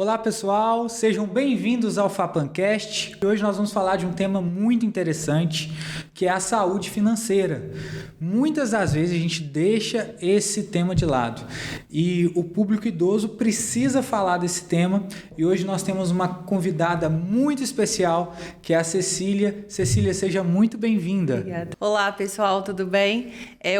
Olá pessoal, sejam bem-vindos ao FAPANcast. Hoje nós vamos falar de um tema muito interessante, que é a saúde financeira. Muitas das vezes a gente deixa esse tema de lado e o público idoso precisa falar desse tema, e hoje nós temos uma convidada muito especial, que é a Cecília. Cecília, seja muito bem-vinda. Obrigada. Olá pessoal, tudo bem?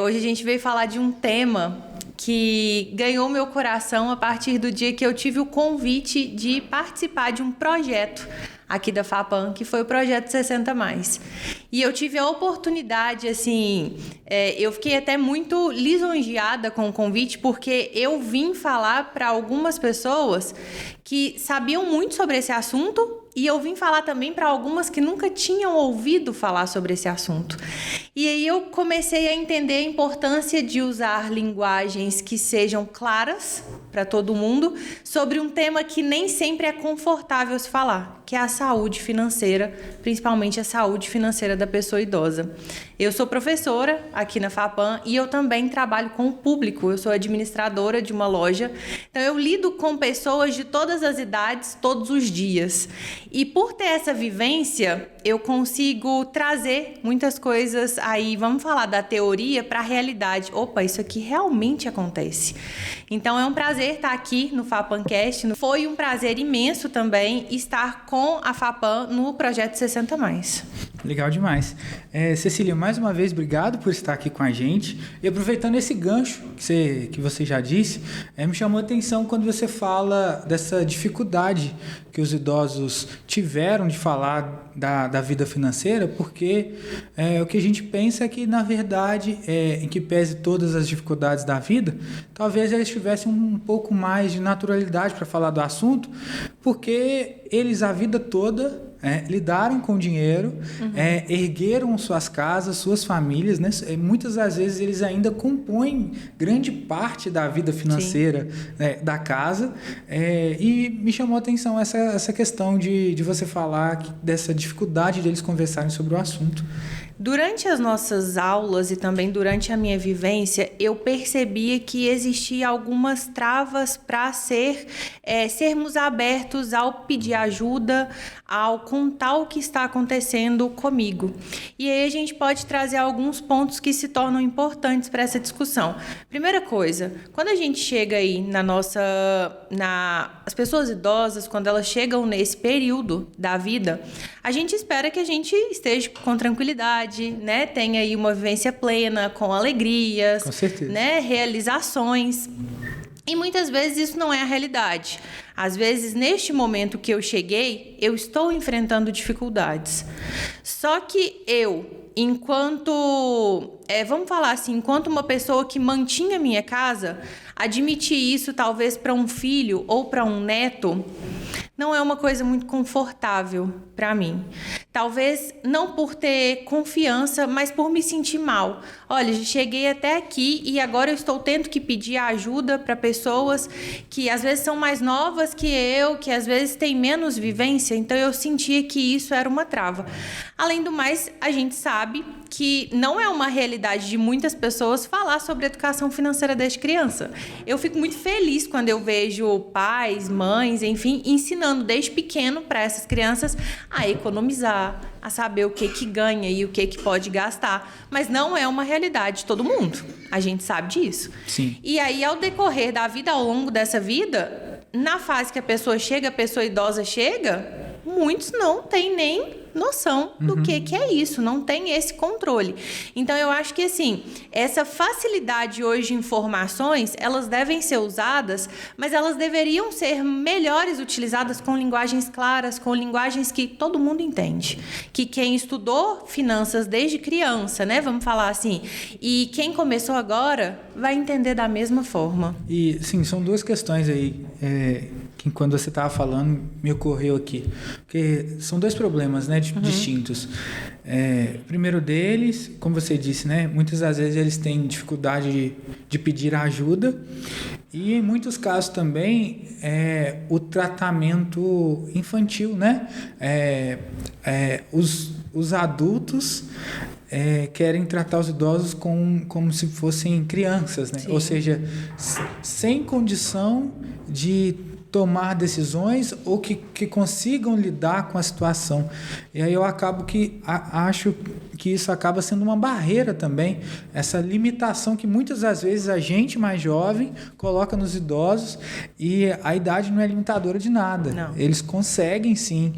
Hoje a gente veio falar de um tema que ganhou meu coração a partir do dia que eu tive o convite de participar de um projeto aqui da FAPAN, que foi o Projeto 60+. E eu tive a oportunidade, eu fiquei até muito lisonjeada com o convite, porque eu vim falar para algumas pessoas que sabiam muito sobre esse assunto, e eu vim falar também para algumas que nunca tinham ouvido falar sobre esse assunto. E aí eu comecei a entender a importância de usar linguagens que sejam claras para todo mundo sobre um tema que nem sempre é confortável se falar, que é a saúde financeira, principalmente a saúde financeira da pessoa idosa. Eu sou professora aqui na FAPAN e eu também trabalho com o público. Eu sou administradora de uma loja, então eu lido com pessoas de todas as idades, todos os dias. E por ter essa vivência, eu consigo trazer muitas coisas aí, vamos falar da teoria para a realidade. Opa, isso aqui realmente acontece. Então é um prazer estar aqui no FAPANcast. Foi um prazer imenso também estar com a FAPAN no Projeto 60+. Legal demais. Cecília, mais uma vez, obrigado por estar aqui com a gente. E aproveitando esse gancho que você já disse, me chamou a atenção quando você fala dessa dificuldade que os idosos tiveram de falar da vida financeira, porque o que a gente pensa é que, na verdade, em que pese todas as dificuldades da vida, talvez eles tivessem um pouco mais de naturalidade para falar do assunto, porque eles a vida toda lidaram com dinheiro, ergueram suas casas, suas famílias, né? Muitas das vezes eles ainda compõem grande parte da vida financeira, né, da casa, e me chamou a atenção essa questão de você falar dessa dificuldade deles conversarem sobre o assunto. Durante as nossas aulas e também durante a minha vivência, eu percebia que existia algumas travas para sermos abertos ao pedir ajuda, ao contar o que está acontecendo comigo. E aí a gente pode trazer alguns pontos que se tornam importantes para essa discussão. Primeira coisa, quando a gente chega aí as pessoas idosas, quando elas chegam nesse período da vida, a gente espera que a gente esteja com tranquilidade, né? Tenha aí uma vivência plena, com alegrias, com certeza, né? Realizações. E muitas vezes isso não é a realidade. Às vezes, neste momento que eu cheguei, eu estou enfrentando dificuldades. Só que enquanto uma pessoa que mantinha minha casa, admitir isso talvez para um filho ou para um neto não é uma coisa muito confortável para mim. Talvez não por ter confiança, mas por me sentir mal. Olha, cheguei até aqui e agora eu estou tendo que pedir ajuda para pessoas que às vezes são mais novas que eu, que às vezes têm menos vivência, então eu sentia que isso era uma trava. Além do mais, a gente sabe que não é uma realidade de muitas pessoas falar sobre educação financeira desde criança. Eu fico muito feliz quando eu vejo pais, mães, enfim, ensinando desde pequeno para essas crianças a economizar, a saber o que ganha e o que pode gastar. Mas não é uma realidade de todo mundo. A gente sabe disso. Sim. E aí, ao decorrer da vida, ao longo dessa vida, na fase que a pessoa idosa chega, muitos não têm nem noção do que é isso, não tem esse controle. Então eu acho que essa facilidade hoje de informações, elas devem ser usadas, mas elas deveriam ser melhores utilizadas com linguagens claras, com linguagens que todo mundo entende, que quem estudou finanças desde criança, né, vamos falar assim, e quem começou agora vai entender da mesma forma. E sim, são duas questões aí que quando você estava falando me ocorreu aqui, porque são dois problemas, né, distintos. O primeiro deles, como você disse, né, muitas das vezes eles têm dificuldade de pedir ajuda, e em muitos casos também o tratamento infantil, né, os adultos querem tratar os idosos como se fossem crianças, né? Ou seja, sem condição de tomar decisões ou que consigam lidar com a situação. E aí eu acabo que acho que isso acaba sendo uma barreira também, essa limitação que muitas das vezes a gente mais jovem coloca nos idosos, e a idade não é limitadora de nada. Não. Eles conseguem sim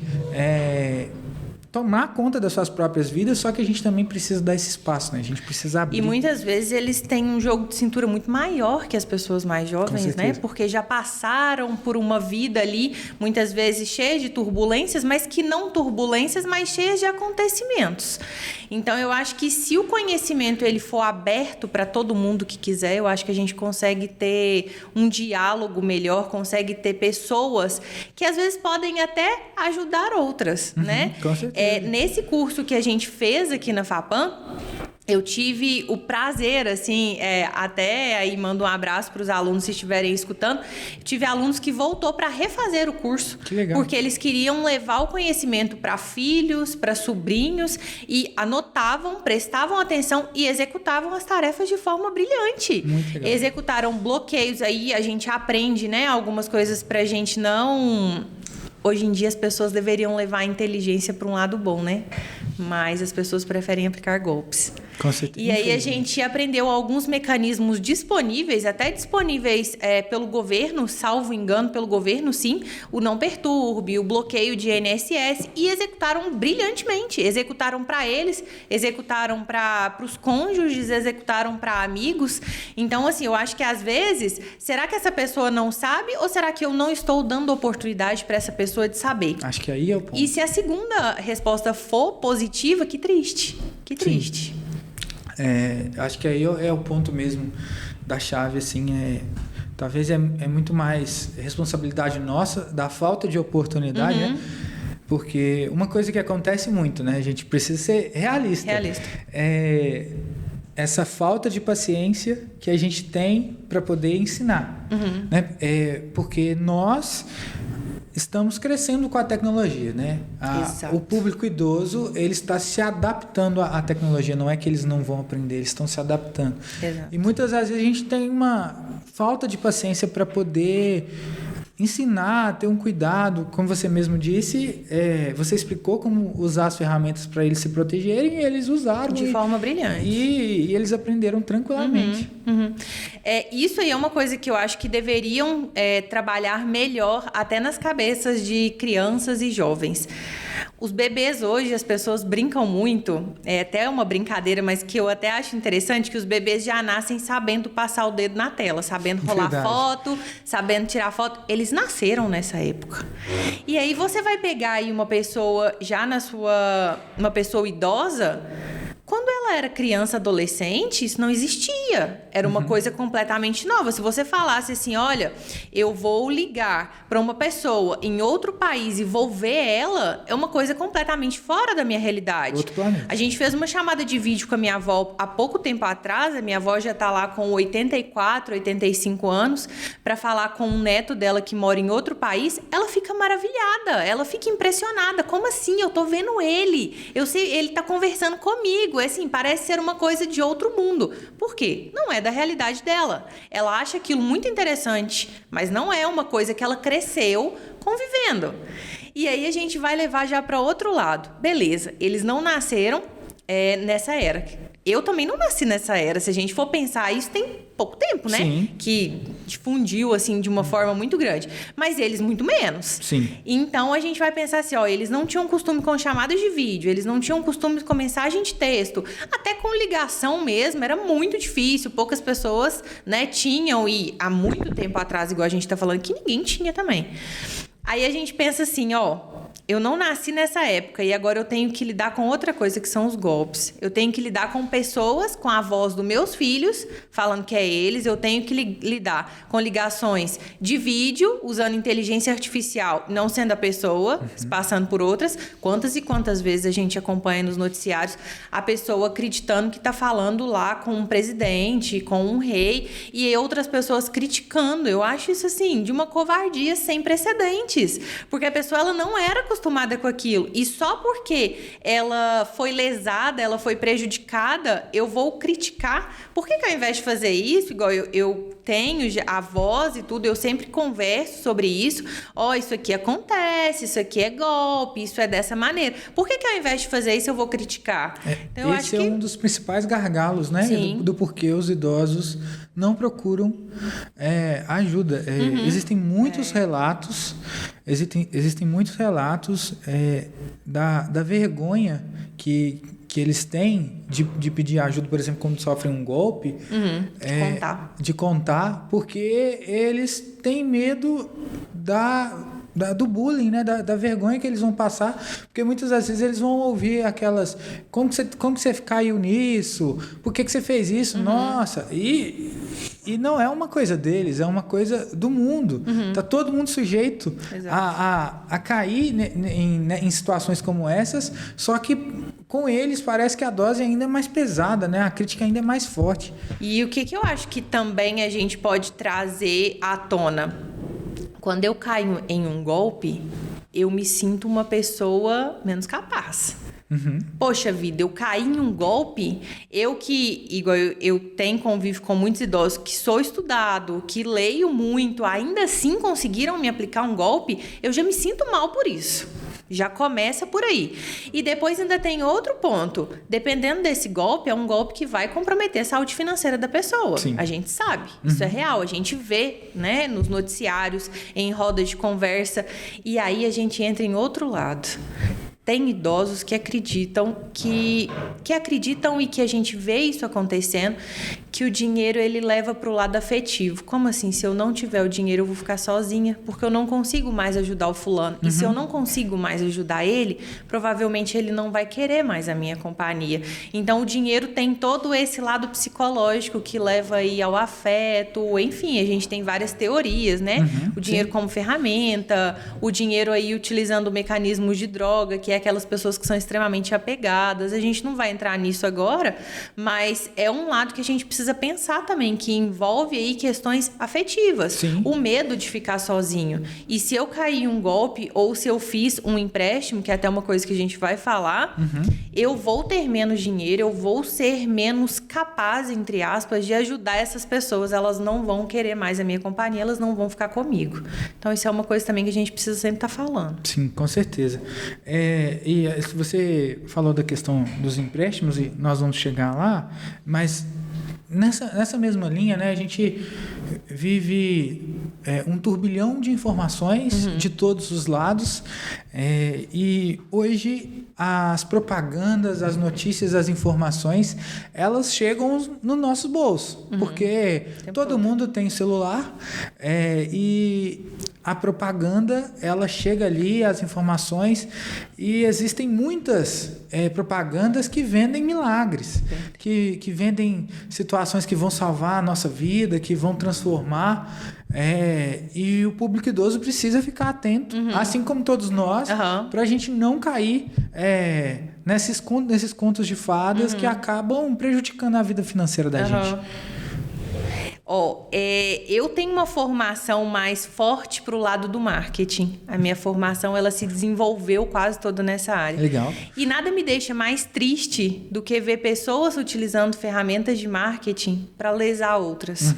tomar conta das suas próprias vidas, só que a gente também precisa dar esse espaço, né? A gente precisa abrir. E muitas vezes eles têm um jogo de cintura muito maior que as pessoas mais jovens, né? Porque já passaram por uma vida ali, muitas vezes cheia de turbulências, mas que não turbulências, mas cheias de acontecimentos. Então, eu acho que se o conhecimento ele for aberto para todo mundo que quiser, eu acho que a gente consegue ter um diálogo melhor, consegue ter pessoas que às vezes podem até ajudar outras, né? Com certeza. Nesse curso que a gente fez aqui na FAPAM, eu tive o prazer, assim, até aí mando um abraço para os alunos se estiverem escutando. Tive alunos que voltou para refazer o curso. Que legal. Porque eles queriam levar o conhecimento para filhos, para sobrinhos, e anotavam, prestavam atenção e executavam as tarefas de forma brilhante. Muito legal. Executaram bloqueios, aí a gente aprende, né, algumas coisas para a gente não... Hoje em dia as pessoas deveriam levar a inteligência para um lado bom, né? Mas as pessoas preferem aplicar golpes. Com certeza. E aí a gente aprendeu alguns mecanismos disponíveis, até disponíveis pelo governo, salvo engano, pelo governo, sim, o não perturbe, o bloqueio de INSS, e executaram brilhantemente. Executaram para eles, executaram para os cônjuges, executaram para amigos. Então, assim, eu acho que às vezes, será que essa pessoa não sabe ou será que eu não estou dando oportunidade para essa pessoa de saber? Acho que aí é o ponto. E se a segunda resposta for positiva, que triste. Que triste. Sim. Acho que aí é o ponto mesmo da chave, assim, talvez é muito mais responsabilidade nossa da falta de oportunidade, né? Porque uma coisa que acontece muito, né? A gente precisa ser realista. Essa falta de paciência que a gente tem para poder ensinar, né? Porque nós estamos crescendo com a tecnologia, né? O público idoso, ele está se adaptando à tecnologia, não é que eles não vão aprender, eles estão se adaptando. Exato. E muitas vezes a gente tem uma falta de paciência para poder ensinar, ter um cuidado, como você mesmo disse, você explicou como usar as ferramentas para eles se protegerem, e eles usaram de forma brilhante. E eles aprenderam tranquilamente. Isso aí é uma coisa que eu acho que deveriam trabalhar melhor até nas cabeças de crianças e jovens. Os bebês hoje, as pessoas brincam muito, até uma brincadeira, mas que eu até acho interessante, que os bebês já nascem sabendo passar o dedo na tela, sabendo rolar foto, sabendo tirar foto. Eles nasceram nessa época. E aí você vai pegar aí uma pessoa já uma pessoa idosa. Quando ela era criança, adolescente, isso não existia. Era uma coisa completamente nova. Se você falasse assim, olha, eu vou ligar para uma pessoa em outro país e vou ver ela, é uma coisa completamente fora da minha realidade. Outro planeta. A gente fez uma chamada de vídeo com a minha avó há pouco tempo atrás. A minha avó já está lá com 84, 85 anos, para falar com um neto dela que mora em outro país. Ela fica maravilhada, ela fica impressionada. Como assim? Eu tô vendo ele. Eu sei, ele tá conversando comigo. Assim, parece ser uma coisa de outro mundo. Por quê? Não é da realidade dela. Ela acha aquilo muito interessante, mas não é uma coisa que ela cresceu convivendo. E aí a gente vai levar já para outro lado. Beleza, eles não nasceram nessa era. Eu também não nasci nessa era. Se a gente for pensar, isso tem pouco tempo, né? Sim. Que difundiu, assim, de uma forma muito grande. Mas eles muito menos. Sim. Então, a gente vai pensar assim, eles não tinham costume com chamadas de vídeo, eles não tinham costume com mensagem de texto. Até com ligação mesmo, era muito difícil. Poucas pessoas, né, tinham. E há muito tempo atrás, igual a gente tá falando, que ninguém tinha também. Aí a gente pensa assim, eu não nasci nessa época e agora eu tenho que lidar com outra coisa, que são os golpes. Eu tenho que lidar com pessoas, com a voz dos meus filhos, falando que é eles. Eu tenho que lidar com ligações de vídeo, usando inteligência artificial, não sendo a pessoa, passando por outras. Quantas e quantas vezes a gente acompanha nos noticiários a pessoa acreditando que está falando lá com um presidente, com um rei, e outras pessoas criticando. Eu acho isso, assim, de uma covardia sem precedentes. Porque a pessoa ela não era acostumada acostumada com aquilo. E só porque ela foi lesada, ela foi prejudicada, eu vou criticar. Por que ao invés de fazer isso, igual eu tenho a voz e tudo, eu sempre converso sobre isso. Isso aqui acontece, isso aqui é golpe, isso é dessa maneira. Por que ao invés de fazer isso, eu vou criticar? Então, eu acho que um dos principais gargalos, né? Do porquê os idosos não procuram ajuda. Existem muitos relatos, da vergonha que eles têm de pedir ajuda, por exemplo, quando sofrem um golpe, de contar, porque eles têm medo do bullying, né? Da vergonha que eles vão passar, porque muitas das vezes eles vão ouvir aquelas, como que você caiu nisso? Por que você fez isso? Nossa, e não é uma coisa deles, é uma coisa do mundo. Tá todo mundo sujeito a cair em situações como essas, só que com eles parece que a dose ainda é mais pesada, né? A crítica ainda é mais forte. E o que eu acho que também a gente pode trazer à tona? Quando eu caio em um golpe, eu me sinto uma pessoa menos capaz. Poxa vida, eu caí em um golpe, igual eu tenho convívio com muitos idosos que sou estudado, que leio muito, ainda assim conseguiram me aplicar um golpe, eu já me sinto mal por isso. Já começa por aí. E depois ainda tem outro ponto. Dependendo desse golpe, é um golpe que vai comprometer a saúde financeira da pessoa. Sim. A gente sabe. Isso é real. A gente vê, né, nos noticiários, em rodas de conversa. E aí a gente entra em outro lado. Tem idosos que acreditam que acreditam e que a gente vê isso acontecendo, que o dinheiro ele leva para o lado afetivo. Como assim? Se eu não tiver o dinheiro, eu vou ficar sozinha, porque eu não consigo mais ajudar o fulano. E se eu não consigo mais ajudar ele, provavelmente ele não vai querer mais a minha companhia. Então, o dinheiro tem todo esse lado psicológico que leva aí ao afeto. Enfim, a gente tem várias teorias, né? O dinheiro como ferramenta, o dinheiro aí utilizando mecanismos de droga, que é aquelas pessoas que são extremamente apegadas. A gente não vai entrar nisso agora, mas é um lado que a gente precisa pensar também, que envolve aí questões afetivas. Sim. O medo de ficar sozinho. E se eu cair em um golpe, ou se eu fiz um empréstimo, que é até uma coisa que a gente vai falar, eu vou ter menos dinheiro, eu vou ser menos capaz, entre aspas, de ajudar essas pessoas. Elas não vão querer mais a minha companhia, elas não vão ficar comigo. Então, isso é uma coisa também que a gente precisa sempre estar falando. Sim, com certeza. E você falou da questão dos empréstimos, e nós vamos chegar lá, mas nessa mesma linha, né, a gente vive um turbilhão de informações de todos os lados, e hoje as propagandas, as notícias, as informações, elas chegam no nosso bolso, porque todo mundo tem celular, e a propaganda, ela chega ali, as informações, e existem muitas propagandas que vendem milagres, que vendem situações que vão salvar a nossa vida, que vão transformar, e o público idoso precisa ficar atento, assim como todos nós, para a gente não cair nesses contos de fadas que acabam prejudicando a vida financeira da gente. Eu tenho uma formação mais forte para o lado do marketing. A minha formação, ela se desenvolveu quase toda nessa área. Legal. E nada me deixa mais triste do que ver pessoas utilizando ferramentas de marketing para lesar outras.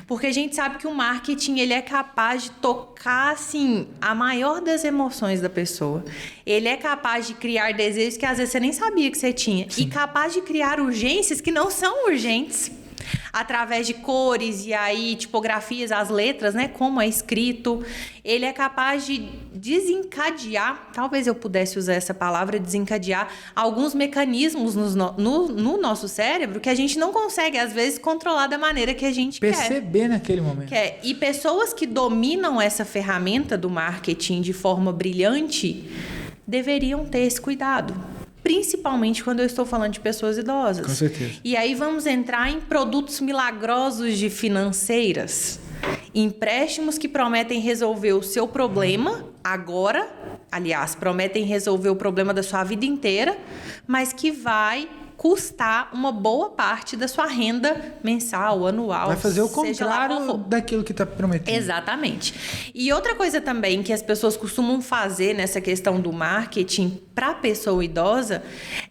Porque a gente sabe que o marketing, ele é capaz de tocar, assim, a maior das emoções da pessoa. Ele é capaz de criar desejos que às vezes você nem sabia que você tinha. Sim. E capaz de criar urgências que não são urgentes. Através de cores e aí tipografias, as letras, né, como é escrito, ele é capaz de desencadear, talvez eu pudesse usar essa palavra, desencadear alguns mecanismos no nosso cérebro que a gente não consegue, às vezes, controlar da maneira que a gente perceber naquele momento. E pessoas que dominam essa ferramenta do marketing de forma brilhante deveriam ter esse cuidado. Principalmente quando eu estou falando de pessoas idosas. Com certeza. E aí vamos entrar em produtos milagrosos de financeiras. Empréstimos que prometem resolver o seu problema agora. Aliás, prometem resolver o problema da sua vida inteira, mas que vai custar uma boa parte da sua renda mensal, anual. Vai fazer o contrário daquilo que está prometendo. Exatamente. E outra coisa também que as pessoas costumam fazer nessa questão do marketing para a pessoa idosa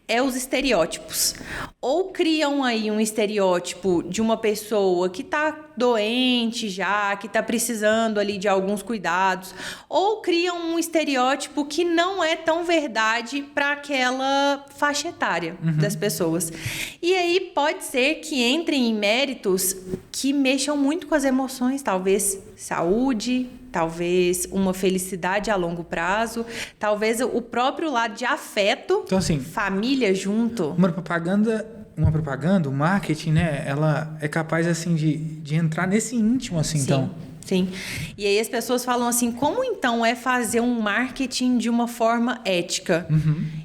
é os estereótipos. Ou criam aí um estereótipo de uma pessoa que está doente já, que está precisando ali de alguns cuidados, ou criam um estereótipo que não é tão verdade para aquela faixa etária das pessoas. E aí pode ser que entrem em méritos que mexam muito com as emoções, talvez saúde, talvez uma felicidade a longo prazo, talvez o próprio lado de afeto, então, assim, família junto. Uma propaganda, o marketing, né? Ela é capaz, assim, de entrar nesse íntimo, assim, Sim. então. Sim. E aí as pessoas falam assim, como então é fazer um marketing de uma forma ética?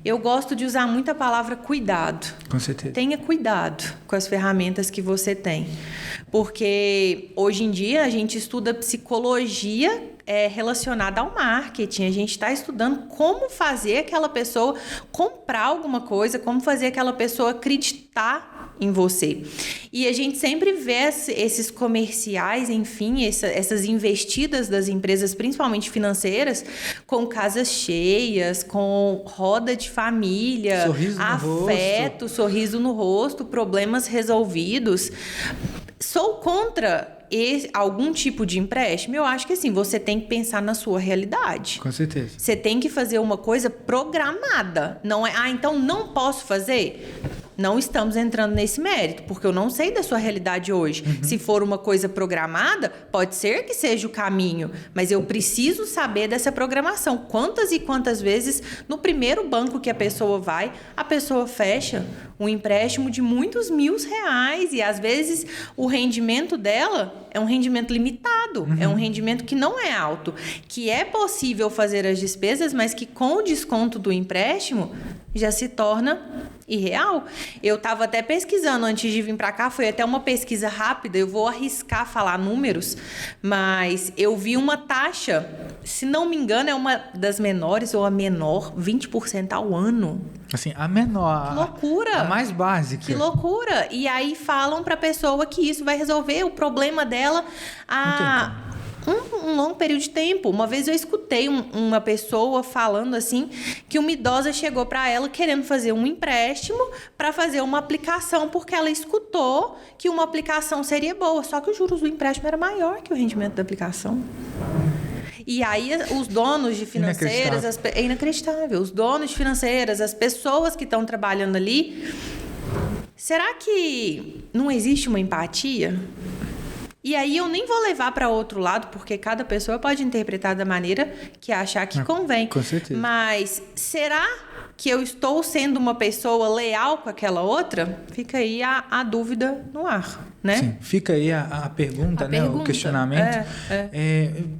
Eu gosto de usar muito a palavra cuidado. Com certeza. Tenha cuidado com as ferramentas que você tem. Porque hoje em dia a gente estuda psicologia relacionada ao marketing. A gente está estudando como fazer aquela pessoa comprar alguma coisa, como fazer aquela pessoa acreditar em você. E a gente sempre vê esses comerciais, enfim, essas investidas das empresas, principalmente financeiras, com casas cheias, com roda de família, sorriso no afeto, rosto. Sorriso no rosto, problemas resolvidos. Sou contra algum tipo de empréstimo? Eu acho que assim, você tem que pensar na sua realidade. Com certeza. Você tem que fazer uma coisa programada. Não é, então não posso fazer? Não estamos entrando nesse mérito, porque eu não sei da sua realidade hoje. Se for uma coisa programada, pode ser que seja o caminho, mas eu preciso saber dessa programação. Quantas e quantas vezes, no primeiro banco que a pessoa vai, a pessoa fecha um empréstimo de muitos R$1.000 e, às vezes, o rendimento dela é um rendimento limitado, é um rendimento que não é alto, que é possível fazer as despesas, mas que com o desconto do empréstimo já se torna irreal. Eu estava até pesquisando antes de vir para cá, foi até uma pesquisa rápida, eu vou arriscar falar números, mas eu vi uma taxa, se não me engano, é uma das menores ou a menor, 20% ao ano. Assim, a menor. Que loucura! A mais básica. Que loucura! E aí falam para a pessoa que isso vai resolver o problema dela um longo período de tempo. Uma vez eu escutei uma pessoa falando assim que uma idosa chegou para ela querendo fazer um empréstimo para fazer uma aplicação, porque ela escutou que uma aplicação seria boa, só que os juros do empréstimo era maior que o rendimento da aplicação. E aí os donos de financeiras... É inacreditável. Os donos de financeiras, as pessoas que estão trabalhando ali... Será que não existe uma empatia? E aí eu nem vou levar para outro lado, porque cada pessoa pode interpretar da maneira que achar que convém. Com certeza. Mas será que eu estou sendo uma pessoa leal com aquela outra? Fica aí a dúvida no ar, né? Sim, fica aí a pergunta, né? O questionamento.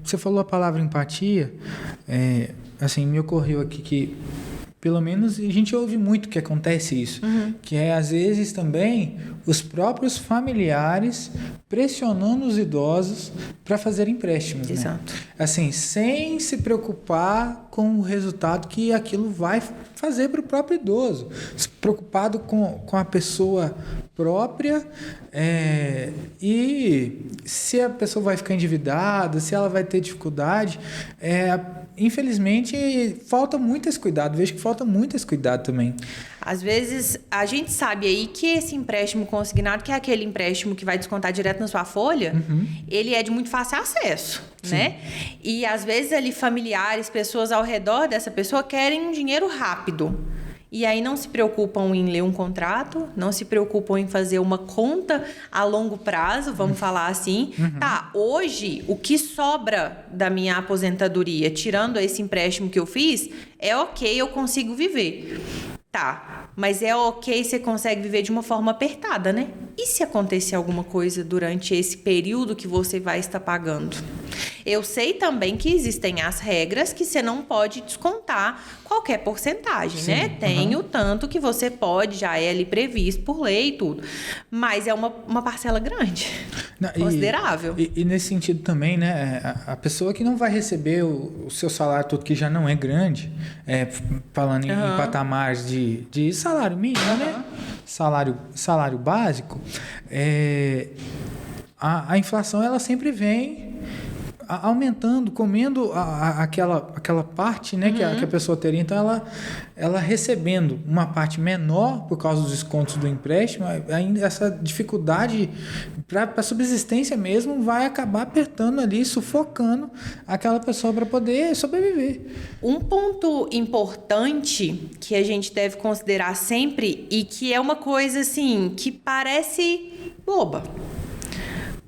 Você falou a palavra empatia, assim, me ocorreu aqui que pelo menos a gente ouve muito que acontece isso, que é às vezes também os próprios familiares pressionando os idosos para fazer empréstimos. Exato. Né? Assim, sem se preocupar com o resultado que aquilo vai fazer para o próprio idoso, preocupado com a pessoa própria e se a pessoa vai ficar endividada, se ela vai ter dificuldade, infelizmente falta muito esse cuidado, vejo que falta muito esse cuidado também. Às vezes a gente sabe aí que esse empréstimo consignado, que é aquele empréstimo que vai descontar direto na sua folha, ele é de muito fácil acesso, né? E às vezes ali familiares, pessoas ao redor dessa pessoa querem um dinheiro rápido. E aí não se preocupam em ler um contrato, não se preocupam em fazer uma conta a longo prazo, vamos falar assim. Tá, hoje o que sobra da minha aposentadoria, tirando esse empréstimo que eu fiz, é ok, eu consigo viver. Tá, mas é ok, você consegue viver de uma forma apertada, né? E se acontecer alguma coisa durante esse período que você vai estar pagando? Eu sei também que existem as regras que você não pode descontar qualquer porcentagem, né? Tem o tanto que você pode, já é ali previsto por lei e tudo. Mas é uma parcela grande, considerável. E nesse sentido também, né? A pessoa que não vai receber o seu salário todo, que já não é grande, falando em patamares de salário mínimo, né? salário básico, a inflação ela sempre vem aumentando, comendo aquela parte, né, que a pessoa teria. Então, ela recebendo uma parte menor por causa dos descontos do empréstimo, ainda essa dificuldade para subsistência mesmo vai acabar apertando ali, sufocando aquela pessoa para poder sobreviver. Um ponto importante que a gente deve considerar sempre e que é uma coisa assim que parece boba.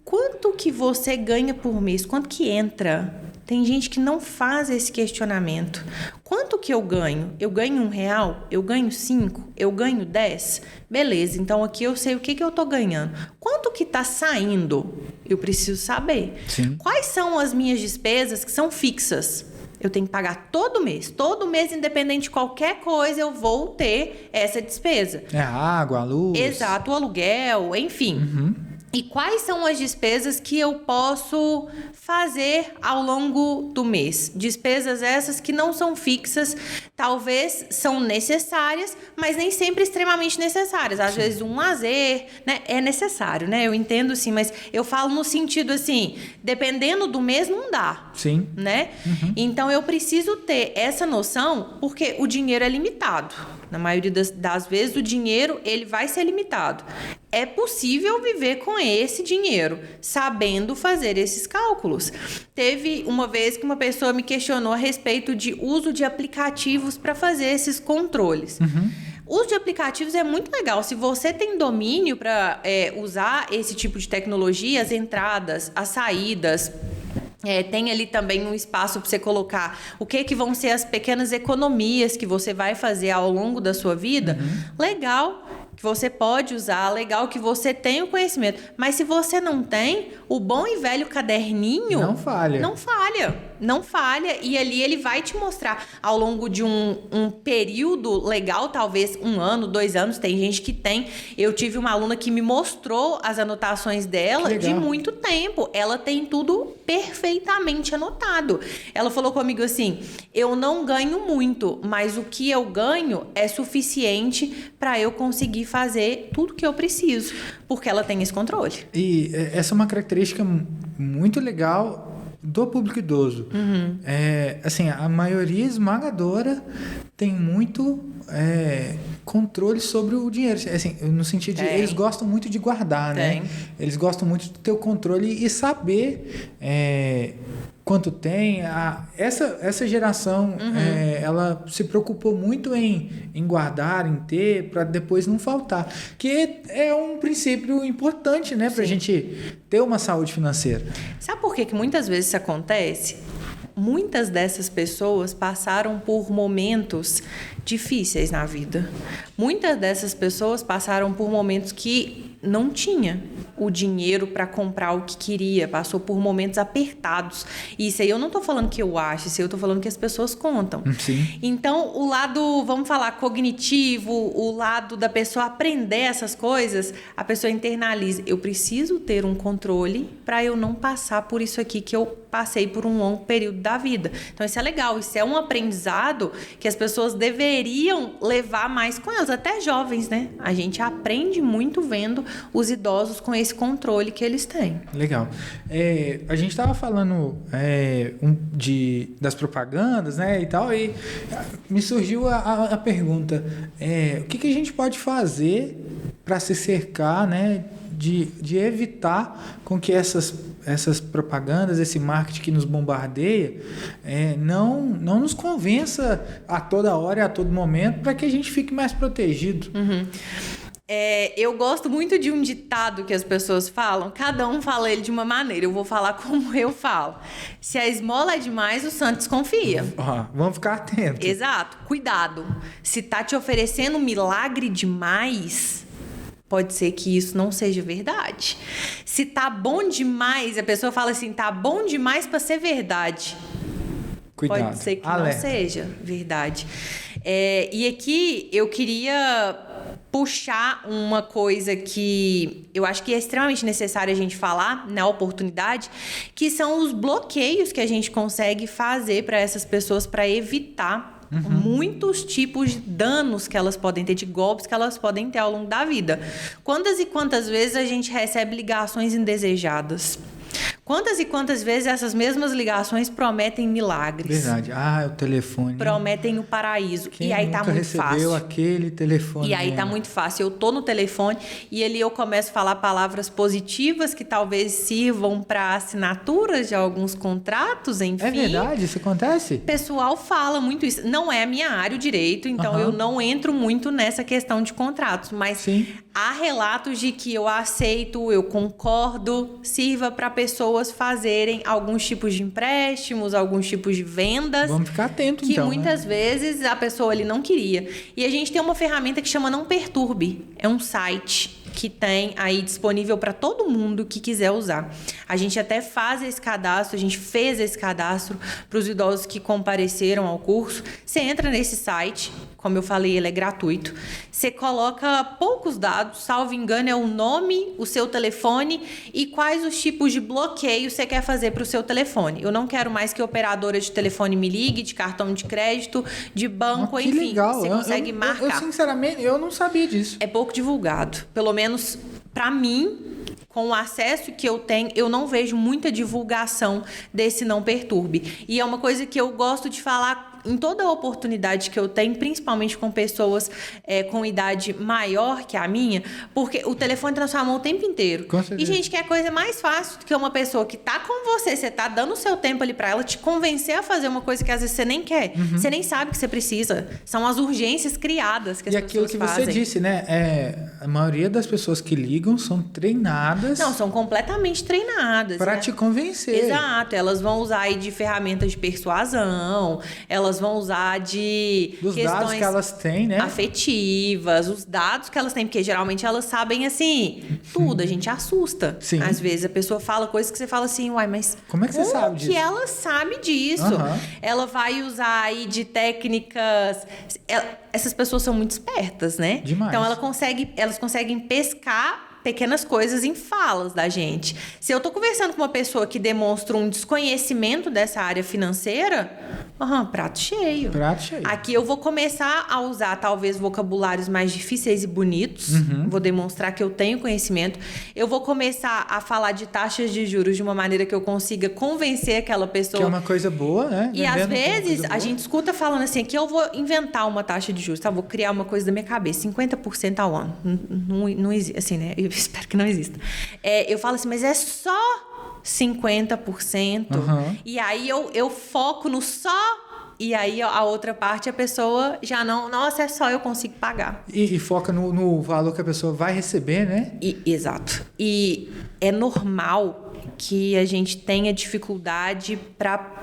Quanto que você ganha por mês? Quanto que entra? Tem gente que não faz esse questionamento. Quanto que eu ganho? Eu ganho R$1? Eu ganho 5? Eu ganho 10? Beleza, então aqui eu sei o que eu tô ganhando. Quanto que tá saindo? Eu preciso saber. Sim. Quais são as minhas despesas que são fixas? Eu tenho que pagar todo mês. Todo mês, independente de qualquer coisa, eu vou ter essa despesa. É a água, a luz. Exato, o aluguel, enfim. E quais são as despesas que eu posso fazer ao longo do mês? Despesas essas que não são fixas, talvez são necessárias, mas nem sempre extremamente necessárias. Às vezes um lazer, né, é necessário, né? Eu entendo sim, mas eu falo no sentido assim, dependendo do mês não dá. Sim. Né? Então eu preciso ter essa noção porque o dinheiro é limitado. Na maioria das vezes o dinheiro ele vai ser limitado. É possível viver com esse dinheiro, sabendo fazer esses cálculos. Teve uma vez que uma pessoa me questionou a respeito de uso de aplicativos para fazer esses controles. O uso de aplicativos é muito legal. Se você tem domínio para usar esse tipo de tecnologia, as entradas, as saídas... tem ali também um espaço para você colocar o que vão ser as pequenas economias que você vai fazer ao longo da sua vida. Legal que você pode usar, legal que você tem o conhecimento. Mas se você não tem, o bom e velho caderninho... Não falha. Não falha. E ali ele vai te mostrar ao longo de um período legal, talvez 1 ano, 2 anos. Tem gente que tem. Eu tive uma aluna que me mostrou as anotações dela de muito tempo. Ela tem tudo perfeitamente anotado. Ela falou comigo assim, eu não ganho muito, mas o que eu ganho é suficiente para eu conseguir fazer tudo que eu preciso, porque ela tem esse controle. E essa é uma característica muito legal do público idoso. Assim, a maioria esmagadora tem muito controle sobre o dinheiro. Assim, no sentido de eles gostam muito de guardar, né? Eles gostam muito de ter o controle e saber quanto tem. Essa geração, ela se preocupou muito em guardar, em ter, para depois não faltar. Que é um princípio importante, né? Para a gente ter uma saúde financeira. Sabe por que muitas vezes isso acontece? Muitas dessas pessoas passaram por momentos difíceis na vida. Muitas dessas pessoas passaram por momentos que não tinha o dinheiro para comprar o que queria, passou por momentos apertados. E isso aí eu não estou falando que eu acho, isso aí eu estou falando que as pessoas contam. Sim. Então, o lado, vamos falar, cognitivo, o lado da pessoa aprender essas coisas, a pessoa internaliza. Eu preciso ter um controle para eu não passar por isso aqui que eu passei por um longo período da vida. Então, isso é legal, isso é um aprendizado que as pessoas deveriam levar mais com elas, até jovens, né? A gente aprende muito vendo os idosos com esse controle que eles têm. Legal. A gente estava falando das propagandas, né, e tal, e me surgiu a pergunta, o que a gente pode fazer para se cercar, né, de evitar com que essas propagandas, esse marketing que nos bombardeia, não nos convença a toda hora e a todo momento para que a gente fique mais protegido. Eu gosto muito de um ditado que as pessoas falam, cada um fala ele de uma maneira, eu vou falar como eu falo. Se a esmola é demais, o santo desconfia. Vamos ficar atentos. Exato, cuidado. Se tá te oferecendo um milagre demais, pode ser que isso não seja verdade. Se tá bom demais, a pessoa fala assim, tá bom demais para ser verdade. Cuidado. Pode ser que não seja verdade. E aqui eu queria puxar uma coisa que eu acho que é extremamente necessário a gente falar na oportunidade, que são os bloqueios que a gente consegue fazer para essas pessoas para evitar Muitos tipos de danos que elas podem ter, de golpes que elas podem ter ao longo da vida. Quantas e quantas vezes a gente recebe ligações indesejadas? Quantas e quantas vezes essas mesmas ligações prometem milagres? Verdade. O telefone. Prometem o paraíso. Quem e aí nunca tá muito recebeu fácil. aquele telefone? E aí tá muito fácil. Eu tô no telefone e ali eu começo a falar palavras positivas que talvez sirvam para assinaturas de alguns contratos, enfim. É verdade? Isso acontece? O pessoal fala muito isso. Não é a minha área o direito, então eu não entro muito nessa questão de contratos, mas Sim. há relatos de que eu aceito, eu concordo, sirva para pessoas fazerem alguns tipos de empréstimos, alguns tipos de vendas. Vamos ficar atento, que então. muitas vezes a pessoa ali não queria. E a gente tem uma ferramenta que chama Não Perturbe. É um site que tem aí disponível para todo mundo que quiser usar. A gente até faz esse cadastro, a gente fez esse cadastro para os idosos que compareceram ao curso. Você entra nesse site, como eu falei, ele é gratuito. Você coloca poucos dados, salvo engano, é o nome, o seu telefone e quais os tipos de bloqueio você quer fazer para o seu telefone. Eu não quero mais que a operadora de telefone me ligue, de cartão de crédito, de banco, que enfim. Legal. Você consegue marcar. Eu, sinceramente, eu não sabia disso. É pouco divulgado. Pelo menos para mim, com o acesso que eu tenho, eu não vejo muita divulgação desse Não Perturbe. E é uma coisa que eu gosto de falar em toda oportunidade que eu tenho, principalmente com pessoas com idade maior que a minha, porque o telefone está na sua mão o tempo inteiro. Com certeza. E, gente, que é coisa mais fácil do que uma pessoa que tá com você tá dando o seu tempo ali para ela te convencer a fazer uma coisa que às vezes você nem quer. Você nem sabe que você precisa. São as urgências criadas que as pessoas fazem. E aquilo que você disse, né? A maioria das pessoas que ligam são treinadas. Não, são completamente treinadas. Para né? te convencer. Exato. Elas vão usar aí de ferramentas de persuasão, elas vão usar de dos questões dados que elas têm, né? afetivas, os dados que elas têm, porque geralmente elas sabem assim, tudo, a gente assusta. Sim. Às vezes a pessoa fala coisas que você fala assim, uai, mas como é que você sabe disso? que ela sabe disso? Ela vai usar aí de técnicas. Essas pessoas são muito espertas, né? Demais. Então elas conseguem pescar pequenas coisas em falas da gente. Se eu tô conversando com uma pessoa que demonstra um desconhecimento dessa área financeira, prato cheio. Prato cheio. Aqui eu vou começar a usar talvez vocabulários mais difíceis e bonitos. Vou demonstrar que eu tenho conhecimento. Eu vou começar a falar de taxas de juros de uma maneira que eu consiga convencer aquela pessoa. Que é uma coisa boa, né? E às vezes a gente escuta falando assim, que eu vou inventar uma taxa de juros, tá? Vou criar uma coisa da minha cabeça, 50% ao ano. Não existe, assim, né? Eu espero que não exista. Eu falo assim, mas é só 50%. E aí eu foco no só. E aí a outra parte a pessoa já não... Nossa, é só eu consigo pagar. E foca no valor que a pessoa vai receber, né? Exato. E é normal que a gente tenha dificuldade para...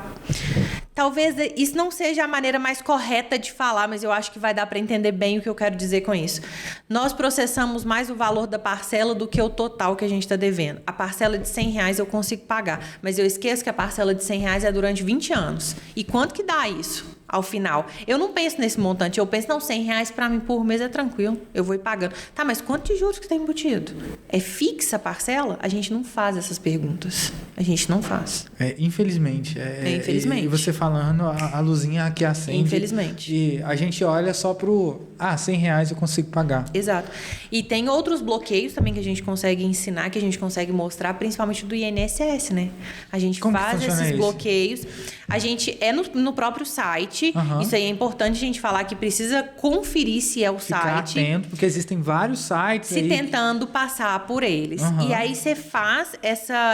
Talvez isso não seja a maneira mais correta de falar, mas eu acho que vai dar para entender bem o que eu quero dizer com isso. Nós processamos mais o valor da parcela do que o total que a gente está devendo. A parcela de R$100 eu consigo pagar, mas eu esqueço que a parcela de R$100 é durante 20 anos. E quanto que dá isso ao final? Eu não penso nesse montante, eu penso, não, R$100 para mim por mês é tranquilo, eu vou ir pagando. Tá, mas quanto de juros que tem embutido? É fixa a parcela? A gente não faz essas perguntas. A gente não faz. Infelizmente. Infelizmente. E você falando, a luzinha aqui acende. Infelizmente. E a gente olha só pro... R$100 eu consigo pagar. Exato. E tem outros bloqueios também que a gente consegue ensinar, que a gente consegue mostrar, principalmente do INSS, né? A gente faz esses bloqueios. A gente no próprio site. Isso aí é importante a gente falar que precisa conferir se é o Ficar site. atento, porque existem vários sites se aí tentando passar por eles. E aí você faz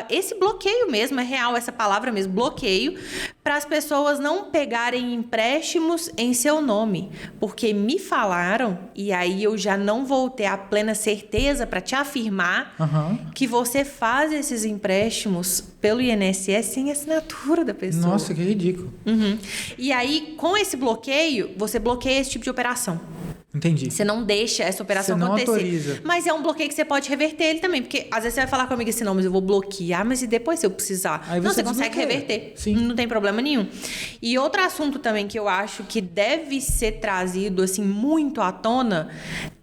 esse bloqueio mesmo, é real essa palavra mesmo, bloqueio, para as pessoas não pegarem empréstimos em seu nome. Porque me falaram, e aí eu já não vou ter a plena certeza para te afirmar que você faz esses empréstimos pelo INSS sem assinatura da pessoa. Nossa, que ridículo. E aí, com esse bloqueio, você bloqueia esse tipo de operação. Entendi. Você não deixa essa operação você não acontecer. Autoriza. Mas é um bloqueio que você pode reverter ele também. Porque às vezes você vai falar comigo assim, não, mas eu vou bloquear, mas e depois se eu precisar? Aí não, você consegue reverter. Sim. Não tem problema nenhum. E outro assunto também que eu acho que deve ser trazido assim muito à tona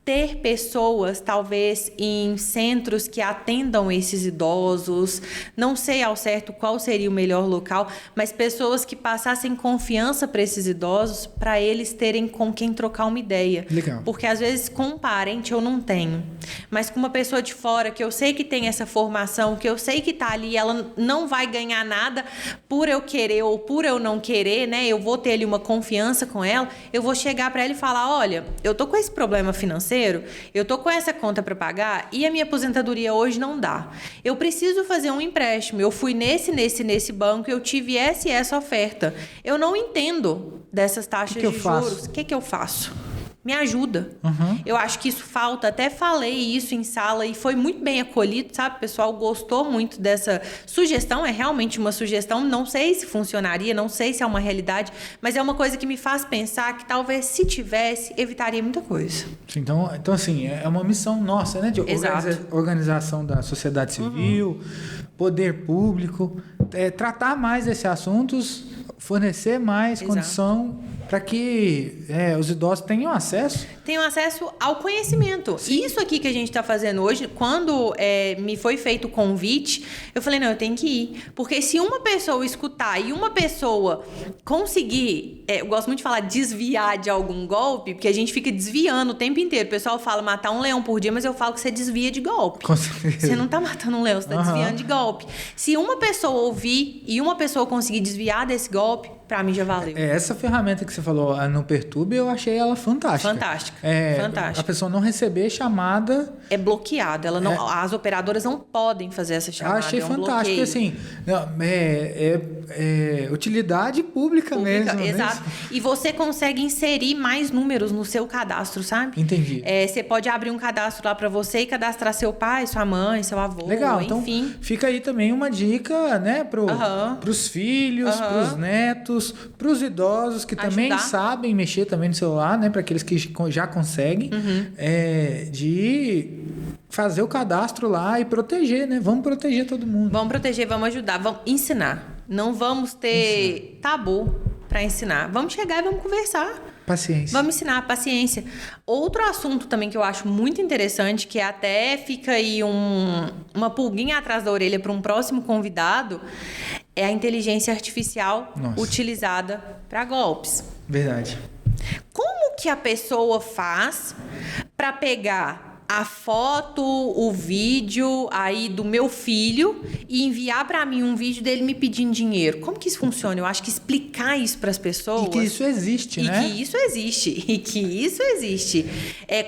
ter pessoas, talvez, em centros que atendam esses idosos. Não sei ao certo qual seria o melhor local, mas pessoas que passassem confiança para esses idosos, para eles terem com quem trocar uma ideia. Legal. Porque, às vezes, com um parente eu não tenho, mas com uma pessoa de fora, que eu sei que tem essa formação, que eu sei que está ali, ela não vai ganhar nada por eu querer ou por eu não querer, né? Eu vou ter ali uma confiança com ela, eu vou chegar para ela e falar, olha, eu tô com esse problema financeiro, eu tô com essa conta para pagar e a minha aposentadoria hoje não dá. Eu preciso fazer um empréstimo. Eu fui nesse banco e eu tive essa e essa oferta. Eu não entendo dessas taxas de juros. O que eu faço? Me ajuda. Eu acho que isso falta. Até falei isso em sala e foi muito bem acolhido, sabe? O pessoal gostou muito dessa sugestão. É realmente uma sugestão. Não sei se funcionaria, não sei se é uma realidade, mas é uma coisa que me faz pensar que talvez, se tivesse, evitaria muita coisa. Então assim, é uma missão nossa, né? De organização da sociedade civil, poder público, tratar mais desses assuntos, fornecer mais condição para que os idosos tenham acesso ao conhecimento. Sim. Isso aqui que a gente está fazendo hoje, quando me foi feito o convite, eu falei, não, eu tenho que ir. Porque se uma pessoa escutar e uma pessoa conseguir, eu gosto muito de falar desviar de algum golpe, porque a gente fica desviando o tempo inteiro. O pessoal fala matar um leão por dia, mas eu falo que você desvia de golpe. Com certeza. Você não está matando um leão, você está desviando de golpe. Se uma pessoa ouvir e uma pessoa conseguir desviar desse golpe, pra mim já valeu. Essa ferramenta que você falou no Perturbe, eu achei ela fantástica. Fantástica. A pessoa não receber chamada... É bloqueada. Ela não, as operadoras não podem fazer essa chamada. Eu achei fantástico. Assim, utilidade pública mesmo. Exato. Né? E você consegue inserir mais números no seu cadastro, sabe? Entendi. Você pode abrir um cadastro lá pra você e cadastrar seu pai, sua mãe, seu avô. Legal. Enfim. Então, fica aí também uma dica, né? Pros filhos, pros netos, para os idosos que também sabem mexer também no celular, né? Para aqueles que já conseguem, de fazer o cadastro lá e proteger, né? Vamos proteger todo mundo. Vamos proteger, vamos ajudar, vamos ensinar. Não vamos ter tabu para ensinar. Vamos chegar e vamos conversar. Paciência. Vamos ensinar paciência. Outro assunto também que eu acho muito interessante, que até fica aí uma pulguinha atrás da orelha para um próximo convidado, é a inteligência artificial utilizada para golpes. Verdade. Como que a pessoa faz para pegar a foto, o vídeo aí do meu filho e enviar para mim um vídeo dele me pedindo dinheiro? Como que isso funciona? Eu acho que explicar isso para as pessoas... E que isso existe, né? E que isso existe.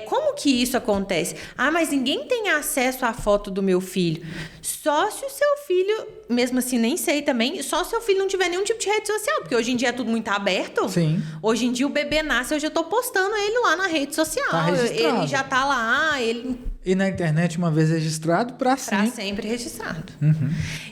Como que isso acontece? Mas ninguém tem acesso à foto do meu filho. Só se o seu filho, mesmo assim, nem sei também, só se o seu filho não tiver nenhum tipo de rede social, porque hoje em dia é tudo muito aberto. Sim. Hoje em dia o bebê nasce, eu já tô postando ele lá na rede social. Tá registrado. Ele já tá lá, E na internet, uma vez registrado, para sempre. Para sempre registrado.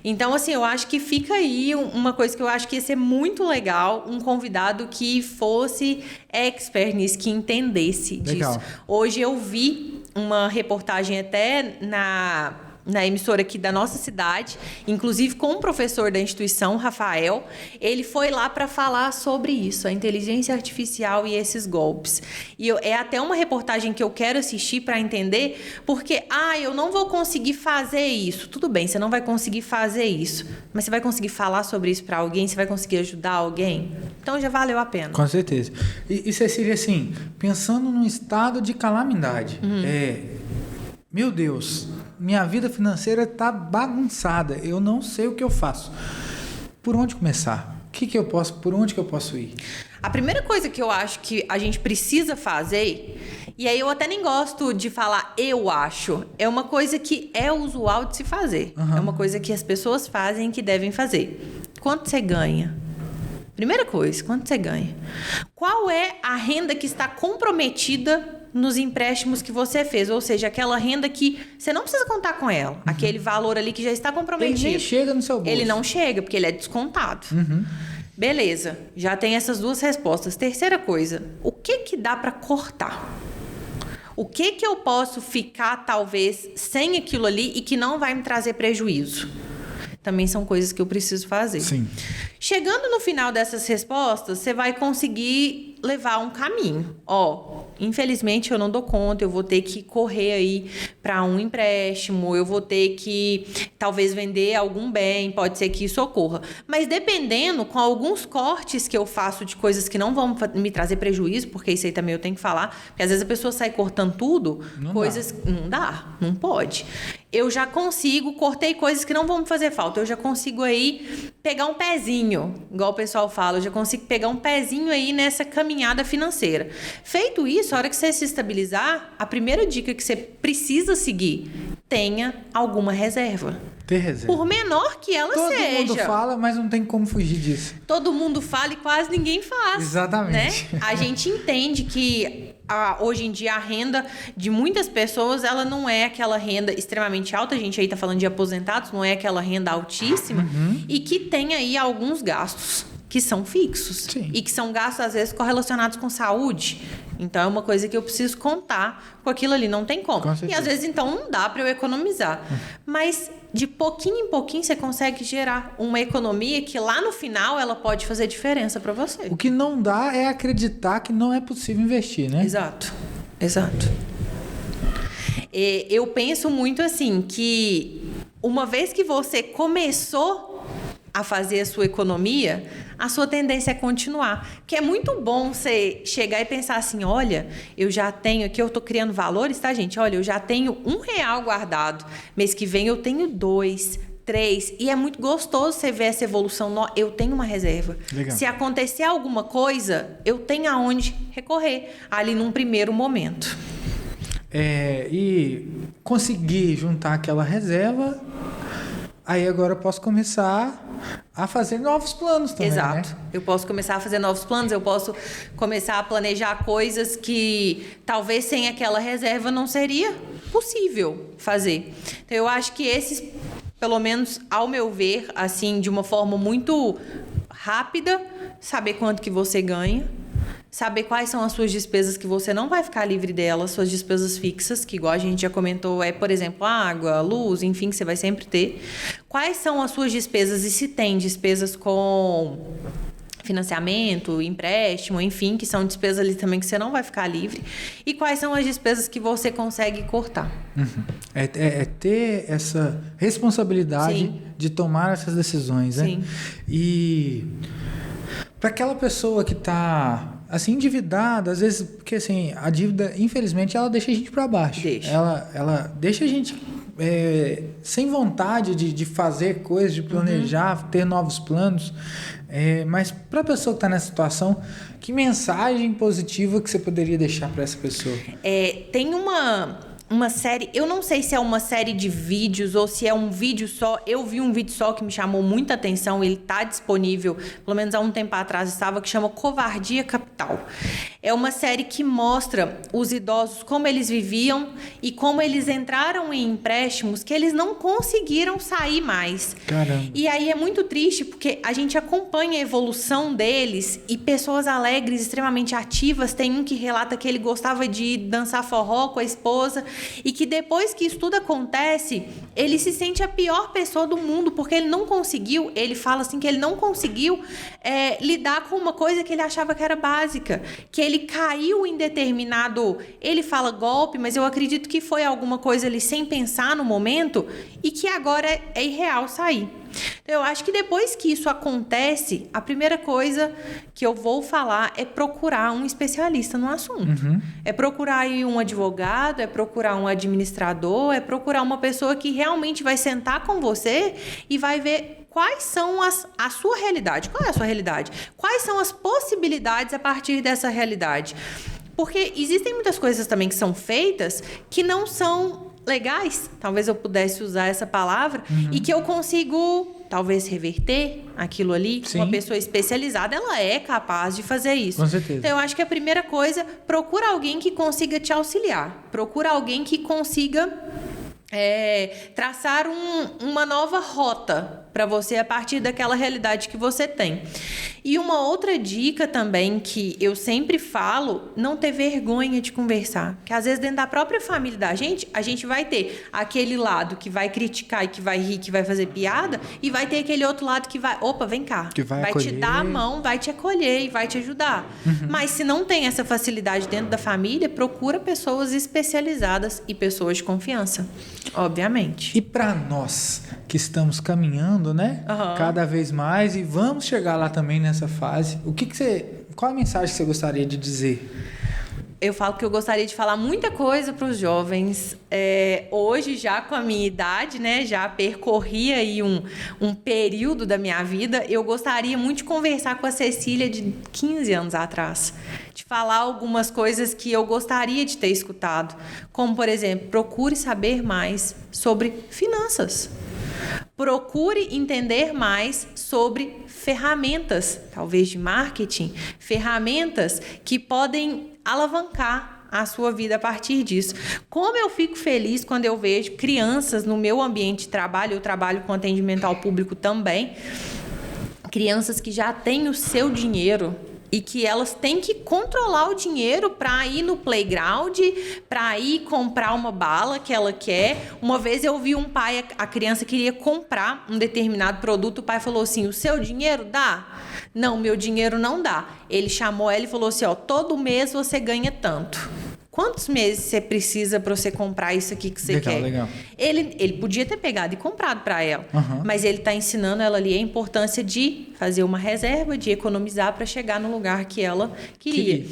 Então, assim, eu acho que fica aí uma coisa que eu acho que ia ser muito legal, um convidado que fosse expert nisso, que entendesse disso. Hoje eu vi uma reportagem até na emissora aqui da nossa cidade, inclusive com um professor da instituição, Rafael. Ele foi lá para falar sobre isso, a inteligência artificial e esses golpes. E é até uma reportagem que eu quero assistir para entender, porque, eu não vou conseguir fazer isso. Tudo bem, você não vai conseguir fazer isso, mas você vai conseguir falar sobre isso para alguém? Você vai conseguir ajudar alguém? Então já valeu a pena. Com certeza. E Cecília, assim, pensando num estado de calamidade, meu Deus, minha vida financeira está bagunçada, eu não sei o que eu faço. Por onde começar? Por onde que eu posso ir? A primeira coisa que eu acho que a gente precisa fazer, e aí eu até nem gosto de falar eu acho, é uma coisa que é usual de se fazer. É uma coisa que as pessoas fazem e que devem fazer. Quanto você ganha? Primeira coisa, quanto você ganha? Qual é a renda que está comprometida nos empréstimos que você fez? Ou seja, aquela renda que você não precisa contar com ela. Aquele valor ali que já está comprometido. Ele nem chega no seu bolso. Ele não chega, porque ele é descontado. Beleza, já tem essas duas respostas. Terceira coisa, o que dá para cortar? O que eu posso ficar, talvez, sem aquilo ali e que não vai me trazer prejuízo? Também são coisas que eu preciso fazer. Sim. Chegando no final dessas respostas, você vai conseguir levar um caminho. Infelizmente eu não dou conta, eu vou ter que correr aí para um empréstimo, eu vou ter que talvez vender algum bem, pode ser que isso ocorra. Mas dependendo, com alguns cortes que eu faço de coisas que não vão me trazer prejuízo, porque isso aí também eu tenho que falar, porque às vezes a pessoa sai cortando tudo, não dá, não pode. Eu já consigo, cortei coisas que não vão me fazer falta, eu já consigo aí pegar um pezinho, igual o pessoal fala, eu já consigo pegar um pezinho aí nessa caminhada financeira. Feito isso, a hora que você se estabilizar, a primeira dica que você precisa seguir, tenha alguma reserva. Ter reserva. Por menor que ela seja. Todo mundo fala, mas não tem como fugir disso. Todo mundo fala e quase ninguém faz. Exatamente. Né? A gente entende que hoje em dia a renda de muitas pessoas, ela não é aquela renda extremamente alta, a gente aí tá falando de aposentados, não é aquela renda altíssima, e que tem aí alguns gastos que são fixos. Sim. E que são gastos, às vezes, correlacionados com saúde. Então, é uma coisa que eu preciso contar com aquilo ali, não tem como. E, às vezes, então, não dá para eu economizar. Mas, de pouquinho em pouquinho, você consegue gerar uma economia que, lá no final, ela pode fazer diferença para você. O que não dá é acreditar que não é possível investir, né? Exato. Eu penso muito assim, que uma vez que você começou a fazer a sua economia, a sua tendência é continuar. Porque é muito bom você chegar e pensar assim, olha, eu já tenho aqui, eu tô criando valores, tá, gente? Olha, eu já tenho R$1 guardado. Mês que vem eu tenho 2, 3. E é muito gostoso você ver essa evolução. Eu tenho uma reserva. Legal. Se acontecer alguma coisa, eu tenho aonde recorrer ali num primeiro momento. E conseguir juntar aquela reserva, aí agora eu posso começar a fazer novos planos também, Exato. Né? Eu posso começar a fazer novos planos, eu posso começar a planejar coisas que talvez sem aquela reserva não seria possível fazer. Então, eu acho que esses, pelo menos ao meu ver, assim, de uma forma muito rápida, saber quanto que você ganha, saber quais são as suas despesas que você não vai ficar livre delas, suas despesas fixas, que igual a gente já comentou, por exemplo, água, luz, enfim, que você vai sempre ter. Quais são as suas despesas e se tem despesas com financiamento, empréstimo, enfim, que são despesas ali também que você não vai ficar livre. E quais são as despesas que você consegue cortar. É ter essa responsabilidade Sim. de tomar essas decisões, né? Sim. E para aquela pessoa que está assim endividada, às vezes, porque assim, a dívida, infelizmente, ela deixa a gente para baixo. Deixa. Ela deixa a gente sem vontade de fazer coisas, de planejar, ter novos planos. Mas para a pessoa que está nessa situação, que mensagem positiva que você poderia deixar para essa pessoa? Tem uma série, eu não sei se é uma série de vídeos ou se é um vídeo só. Eu vi um vídeo só que me chamou muita atenção, ele está disponível, pelo menos há um tempo atrás estava, que chama Covardia Capital. É uma série que mostra os idosos, como eles viviam e como eles entraram em empréstimos que eles não conseguiram sair mais. Caramba. E aí é muito triste porque a gente acompanha a evolução deles e pessoas alegres, extremamente ativas. Tem um que relata que ele gostava de dançar forró com a esposa e que depois que isso tudo acontece, ele se sente a pior pessoa do mundo porque ele não conseguiu, ele fala assim que ele não conseguiu lidar com uma coisa que ele achava que era básica, que ele caiu em determinado, ele fala golpe, mas eu acredito que foi alguma coisa ali sem pensar no momento e que agora é irreal sair. Então, eu acho que depois que isso acontece, a primeira coisa que eu vou falar é procurar um especialista no assunto. É procurar aí um advogado, é procurar um administrador, é procurar uma pessoa que realmente vai sentar com você e vai ver quais são a sua realidade. Qual é a sua realidade? Quais são as possibilidades a partir dessa realidade? Porque existem muitas coisas também que são feitas que não são legais, talvez eu pudesse usar essa palavra, e que eu consigo talvez reverter aquilo ali. Sim. Uma pessoa especializada, ela é capaz de fazer isso. Com certeza. Então, eu acho que a primeira coisa, procura alguém que consiga te auxiliar. Procura alguém que consiga traçar uma nova rota para você a partir daquela realidade que você tem. E uma outra dica também que eu sempre falo, não ter vergonha de conversar. Porque às vezes dentro da própria família da gente, a gente vai ter aquele lado que vai criticar e que vai rir, que vai fazer piada, e vai ter aquele outro lado que vai, opa, vem cá, que vai te dar a mão, vai te acolher e vai te ajudar. Mas se não tem essa facilidade dentro da família, procura pessoas especializadas e pessoas de confiança, obviamente. E para nós que estamos caminhando, né? Cada vez mais, e vamos chegar lá também nessa fase, qual a mensagem que você gostaria de dizer? Eu falo que eu gostaria de falar muita coisa para os jovens. Hoje, já com a minha idade, né, já percorri aí um período da minha vida, eu gostaria muito de conversar com a Cecília de 15 anos atrás. De falar algumas coisas que eu gostaria de ter escutado. Como, por exemplo, procure saber mais sobre finanças. Procure entender mais sobre ferramentas, talvez de marketing, ferramentas que podem alavancar a sua vida a partir disso. Como eu fico feliz quando eu vejo crianças no meu ambiente de trabalho, eu trabalho com atendimento ao público também, crianças que já têm o seu dinheiro e que elas têm que controlar o dinheiro para ir no playground, para ir comprar uma bala que ela quer. Uma vez eu vi um pai, a criança queria comprar um determinado produto, o pai falou assim, o seu dinheiro dá? Não, meu dinheiro não dá. Ele chamou ela e falou assim, todo mês você ganha tanto. Quantos meses você precisa para você comprar isso aqui que você quer? Legal. Ele podia ter pegado e comprado para ela, mas ele está ensinando ela ali a importância de fazer uma reserva, de economizar para chegar no lugar que ela queria.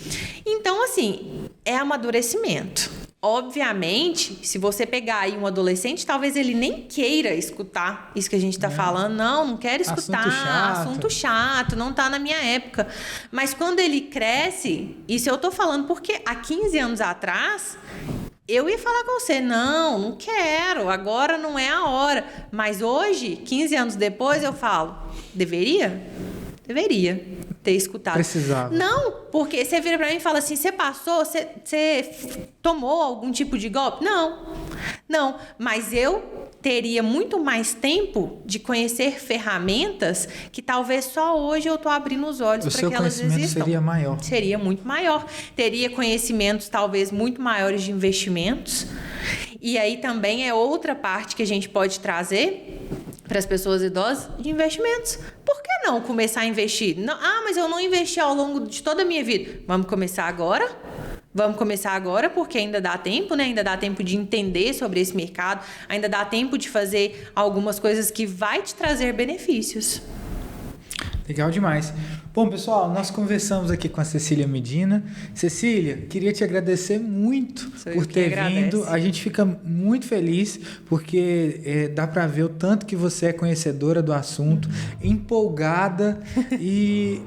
Então, assim, é amadurecimento. Obviamente, se você pegar aí um adolescente, talvez ele nem queira escutar isso que a gente está falando. Não quero escutar, assunto chato, não está na minha época. Mas quando ele cresce, isso eu estou falando porque há 15 anos atrás, eu ia falar com você, não quero, agora não é a hora. Mas hoje, 15 anos depois, eu falo, deveria ter escutado. Precisava. Não, porque você vira pra mim e fala assim, você passou, você tomou algum tipo de golpe? Não, mas eu teria muito mais tempo de conhecer ferramentas que talvez só hoje eu tô abrindo os olhos para que elas existam. O seu conhecimento seria maior. Seria muito maior. Teria conhecimentos talvez muito maiores de investimentos. E aí também é outra parte que a gente pode trazer para as pessoas idosas de investimentos. Por que não começar a investir? Não, mas eu não investi ao longo de toda a minha vida. Vamos começar agora? Vamos começar agora porque ainda dá tempo, né? Ainda dá tempo de entender sobre esse mercado, ainda dá tempo de fazer algumas coisas que vai te trazer benefícios. Legal demais. Bom, pessoal, nós conversamos aqui com a Cecília Medina. Cecília, queria te agradecer muito por ter vindo. A gente fica muito feliz porque dá para ver o tanto que você é conhecedora do assunto, empolgada e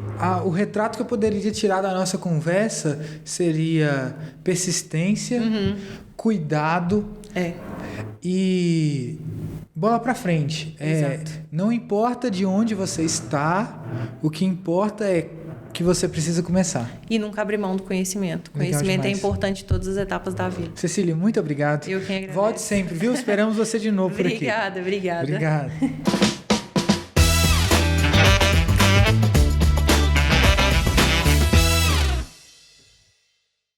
o retrato que eu poderia tirar da nossa conversa seria persistência, cuidado e bola para frente. Não importa de onde você está, o que importa é que você precisa começar. E nunca abrir mão do conhecimento. Conhecimento é importante em todas as etapas da vida. Cecília, muito obrigado. Eu que agradeço. Volte sempre, viu? Esperamos você de novo por aqui. Obrigada. Obrigado.